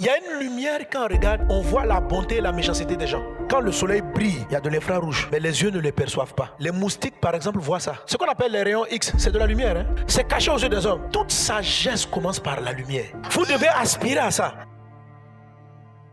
Il y a une lumière quand on regarde, on voit la bonté et la méchanceté des gens. Quand le soleil brille, il y a de l'infrarouge, mais les yeux ne le perçoivent pas. Les moustiques, par exemple, voient ça. Ce qu'on appelle les rayons X, c'est de la lumière. Hein? C'est caché aux yeux des hommes. Toute sagesse commence par la lumière. Vous devez aspirer à ça.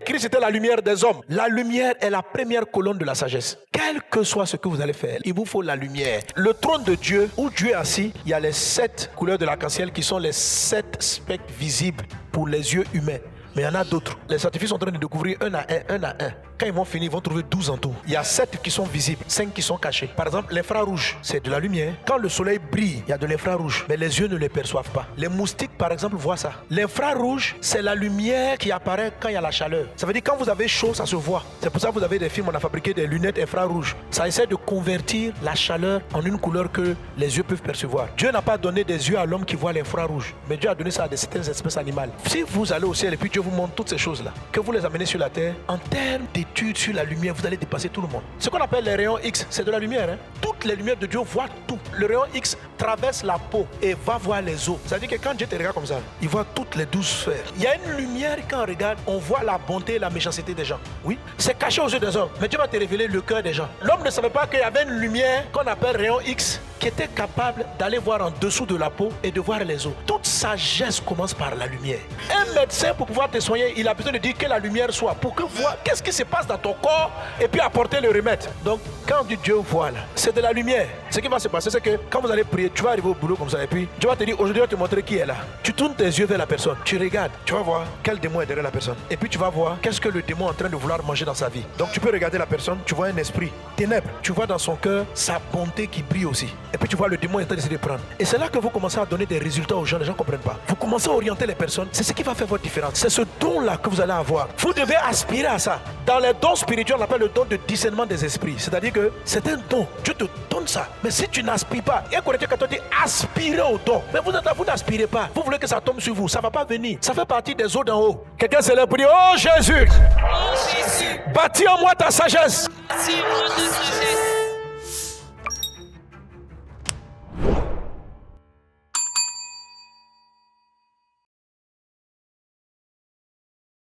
Christ était la lumière des hommes. La lumière est la première colonne de la sagesse. Quel que soit ce que vous allez faire, il vous faut la lumière. Le trône de Dieu, où Dieu est assis, il y a les 7 couleurs de l'arc-en-ciel qui sont les 7 spectres visibles pour les yeux humains. Mais il y en a d'autres. Les scientifiques sont en train de découvrir un à un. Quand ils vont finir, ils vont trouver 12 en tout. Il y a 7 qui sont visibles, 5 qui sont cachés. Par exemple, l'infrarouge, c'est de la lumière. Quand le soleil brille, il y a de l'infrarouge, mais les yeux ne le perçoivent pas. Les moustiques, par exemple, voient ça. L'infrarouge, c'est la lumière qui apparaît quand il y a la chaleur. Ça veut dire quand vous avez chaud, ça se voit. C'est pour ça que vous avez des films, on a fabriqué des lunettes infrarouges. Ça essaie de convertir la chaleur en une couleur que les yeux peuvent percevoir. Dieu n'a pas donné des yeux à l'homme qui voit l'infrarouge, mais Dieu a donné ça à certaines espèces animales. Si vous allez au ciel et puis Dieu vous montre toutes ces choses-là, que vous les amenez sur la terre, en termes d'études sur la lumière, vous allez dépasser tout le monde. Ce qu'on appelle les rayons X, c'est de la lumière. Hein? Toutes les lumières de Dieu voient tout. Le rayon X traverse la peau et va voir les os. Ça veut dire que quand Dieu te regarde comme ça, il voit toutes les 12 sphères. Il y a une lumière quand on regarde, on voit la bonté et la méchanceté des gens. Oui, c'est caché aux yeux des hommes, mais Dieu va te révéler le cœur des gens. L'homme ne savait pas qu'il y avait une lumière qu'on appelle rayon X qui était capable d'aller voir en dessous de la peau et de voir les os. Toute sagesse commence par la lumière. Un médecin, pour pouvoir te soigner, il a besoin de dire que la lumière soit pour que voir qu'est-ce qui se passe dans ton corps et puis apporter le remède. Donc, quand Dieu voit là, c'est de la lumière. Ce qui va se passer, c'est que quand vous allez prier, tu vas arriver au boulot comme ça et puis Dieu va te dire, aujourd'hui, je vais te montrer qui est là. Tu tournes tes yeux vers la personne, tu regardes, tu vas voir quel démon est derrière la personne. Et puis tu vas voir qu'est-ce que le démon est en train de vouloir manger dans sa vie. Donc, tu peux regarder la personne, tu vois un esprit ténèbre, tu vois dans son cœur sa bonté qui brille aussi. Et puis tu vois le démon est en train d'essayer de prendre. Et c'est là que vous commencez à donner des résultats aux gens, les gens ne comprennent pas. Vous commencez à orienter les personnes, c'est ce qui va faire votre différence. C'est ce don-là que vous allez avoir. Vous devez aspirer à ça. Dans les dons spirituels, on appelle le don de discernement des esprits. C'est-à-dire que c'est un don. Dieu te donne ça. Mais si tu n'aspires pas, il y a un Corinthiens 14 dit aspirez au don. Mais vous n'aspirez pas. Vous voulez que ça tombe sur vous. Ça ne va pas venir. Ça fait partie des eaux d'en haut. Quelqu'un se lève pour dire, oh Jésus, bâtis en moi ta sagesse. Bâtis en moi ta sagesse.